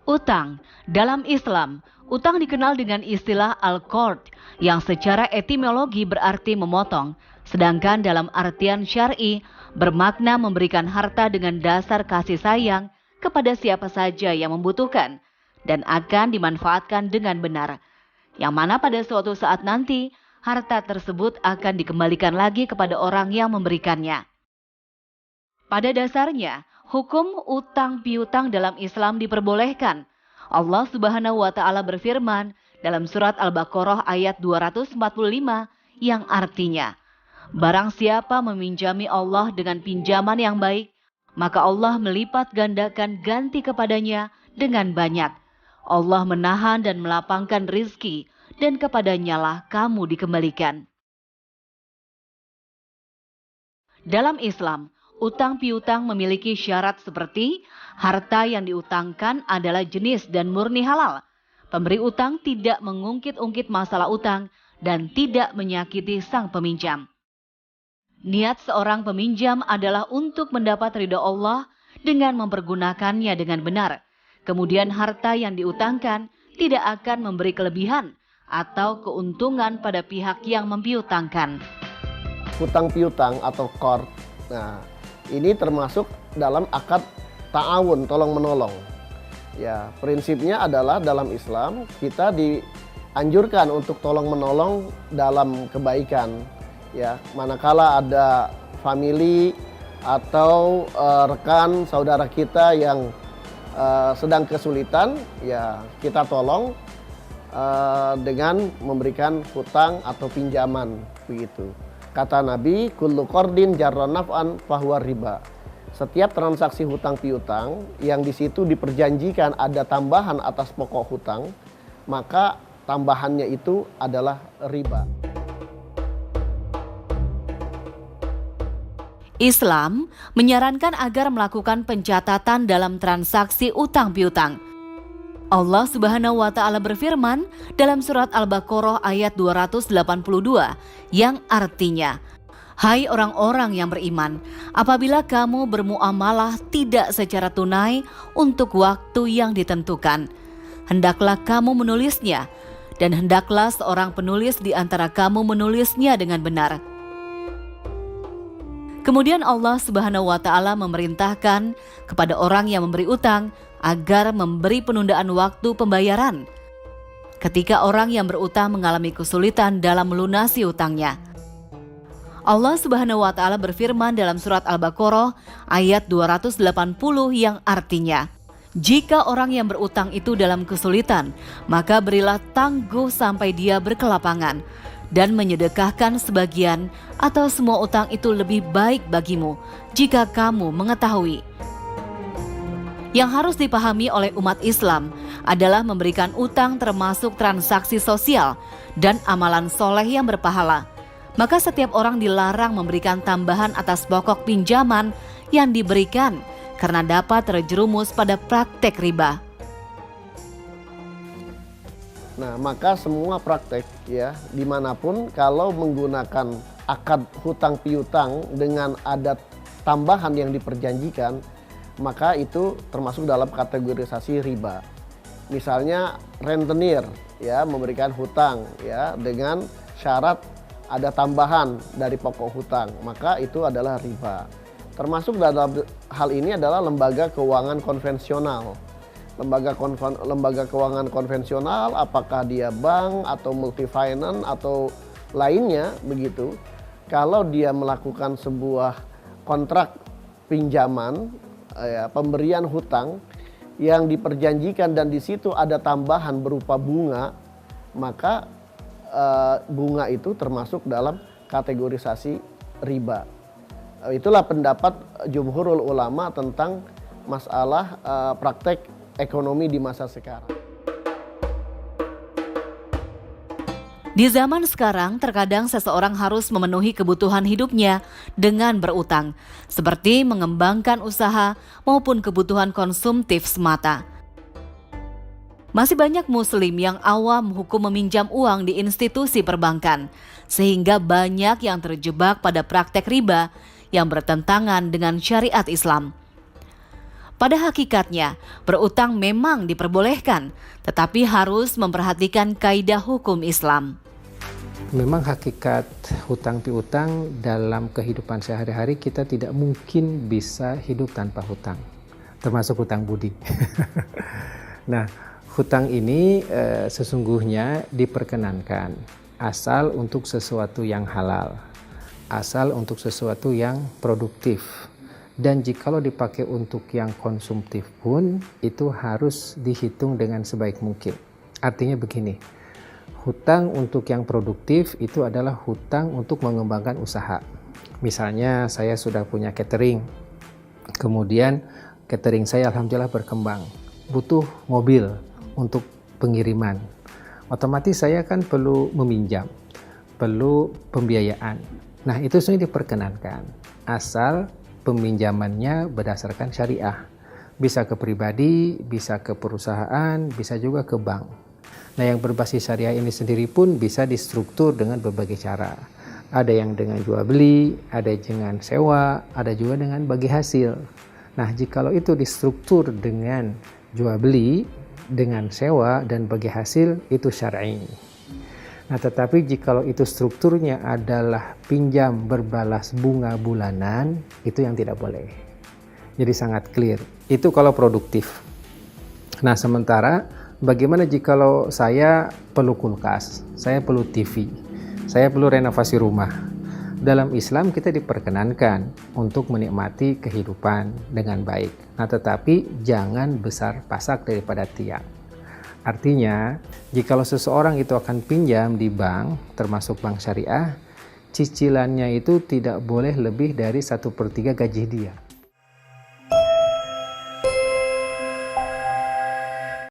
Utang. Dalam Islam, utang dikenal dengan istilah al-qard yang secara etimologi berarti memotong, sedangkan dalam artian syar'i bermakna memberikan harta dengan dasar kasih sayang kepada siapa saja yang membutuhkan dan akan dimanfaatkan dengan benar. Yang mana pada suatu saat nanti harta tersebut akan dikembalikan lagi kepada orang yang memberikannya. Pada dasarnya, hukum utang piutang dalam Islam diperbolehkan. Allah Subhanahu wa taala berfirman dalam surat Al-Baqarah ayat 245 yang artinya, barang siapa meminjami Allah dengan pinjaman yang baik, maka Allah melipat gandakan ganti kepadanya dengan banyak. Allah menahan dan melapangkan rizki, dan kepadanya lah kamu dikembalikan. Dalam Islam, utang piutang memiliki syarat seperti harta yang diutangkan adalah jenis dan murni halal. Pemberi utang tidak mengungkit-ungkit masalah utang dan tidak menyakiti sang peminjam. Niat seorang peminjam adalah untuk mendapat ridha Allah dengan mempergunakannya dengan benar. Kemudian harta yang diutangkan tidak akan memberi kelebihan atau keuntungan pada pihak yang mempiutangkan. Hutang piutang atau qard. Nah, ini termasuk dalam akad ta'awun, tolong menolong. Ya, prinsipnya adalah dalam Islam kita dianjurkan untuk tolong menolong dalam kebaikan. Ya, manakala ada family atau rekan saudara kita yang sedang kesulitan, ya kita tolong dengan memberikan hutang atau pinjaman begitu. Kata Nabi, kullu qardin jarra naf'an fahuwa riba. Setiap transaksi hutang piutang yang di situ diperjanjikan ada tambahan atas pokok hutang, maka tambahannya itu adalah riba. Islam menyarankan agar melakukan pencatatan dalam transaksi utang piutang. Allah Subhanahu wa taala berfirman dalam surat Al-Baqarah ayat 282 yang artinya, hai orang-orang yang beriman, apabila kamu bermuamalah tidak secara tunai untuk waktu yang ditentukan, hendaklah kamu menulisnya, dan hendaklah seorang penulis di antara kamu menulisnya dengan benar. Kemudian Allah Subhanahu wa taala memerintahkan kepada orang yang memberi utang agar memberi penundaan waktu pembayaran ketika orang yang berutang mengalami kesulitan dalam melunasi utangnya. Allah Subhanahu wa taala berfirman dalam surat Al-Baqarah ayat 280 yang artinya, jika orang yang berutang itu dalam kesulitan, maka berilah tangguh sampai dia berkelapangan dan menyedekahkan sebagian atau semua utang itu lebih baik bagimu jika kamu mengetahui. Yang harus dipahami oleh umat Islam adalah memberikan utang termasuk transaksi sosial dan amalan soleh yang berpahala. Maka setiap orang dilarang memberikan tambahan atas pokok pinjaman yang diberikan karena dapat terjerumus pada praktek riba. Nah, maka semua praktek ya dimanapun kalau menggunakan akad hutang piutang dengan ada tambahan yang diperjanjikan, maka itu termasuk dalam kategorisasi riba. Misalnya rentenir ya memberikan hutang ya dengan syarat ada tambahan dari pokok hutang, maka itu adalah riba. Termasuk dalam hal ini adalah lembaga keuangan konvensional. Lembaga keuangan konvensional, apakah dia bank atau multifinance atau lainnya begitu, kalau dia melakukan sebuah kontrak pinjaman, pemberian hutang yang diperjanjikan dan di situ ada tambahan berupa bunga, maka bunga itu termasuk dalam kategorisasi riba. Itulah pendapat jumhurul ulama tentang masalah praktek ekonomi di masa sekarang. Di zaman sekarang, terkadang seseorang harus memenuhi kebutuhan hidupnya dengan berutang, seperti mengembangkan usaha maupun kebutuhan konsumtif semata. Masih banyak muslim yang awam hukum meminjam uang di institusi perbankan, sehingga banyak yang terjebak pada praktek riba yang bertentangan dengan syariat Islam. Pada hakikatnya, berutang memang diperbolehkan, tetapi harus memperhatikan kaidah hukum Islam. Memang hakikat hutang piutang dalam kehidupan sehari-hari kita tidak mungkin bisa hidup tanpa hutang, termasuk hutang budi. Nah, hutang ini sesungguhnya diperkenankan asal untuk sesuatu yang halal, asal untuk sesuatu yang produktif. Dan jikalau dipakai untuk yang konsumtif pun, itu harus dihitung dengan sebaik mungkin. Artinya begini, hutang untuk yang produktif itu adalah hutang untuk mengembangkan usaha. Misalnya saya sudah punya catering, kemudian catering saya alhamdulillah berkembang, butuh mobil untuk pengiriman. Otomatis saya kan perlu meminjam, perlu pembiayaan. Nah, itu sebenarnya diperkenankan, asal peminjamannya berdasarkan syariah. Bisa ke pribadi, bisa ke perusahaan, bisa juga ke bank. Nah, yang berbasis syariah ini sendiri pun bisa distruktur dengan berbagai cara. Ada yang dengan jual beli, ada dengan sewa, ada juga dengan bagi hasil. Nah, jikalau itu distruktur dengan jual beli, dengan sewa dan bagi hasil, itu syar'i. Nah, tetapi jikalau itu strukturnya adalah pinjam berbalas bunga bulanan, itu yang tidak boleh. Jadi sangat clear. Itu kalau produktif. Nah, sementara bagaimana jikalau saya perlu kulkas, saya perlu TV, saya perlu renovasi rumah. Dalam Islam kita diperkenankan untuk menikmati kehidupan dengan baik. Nah, tetapi jangan besar pasak daripada tiang. Artinya, jikalau seseorang itu akan pinjam di bank, termasuk bank syariah, cicilannya itu tidak boleh lebih dari 1/3 gaji dia.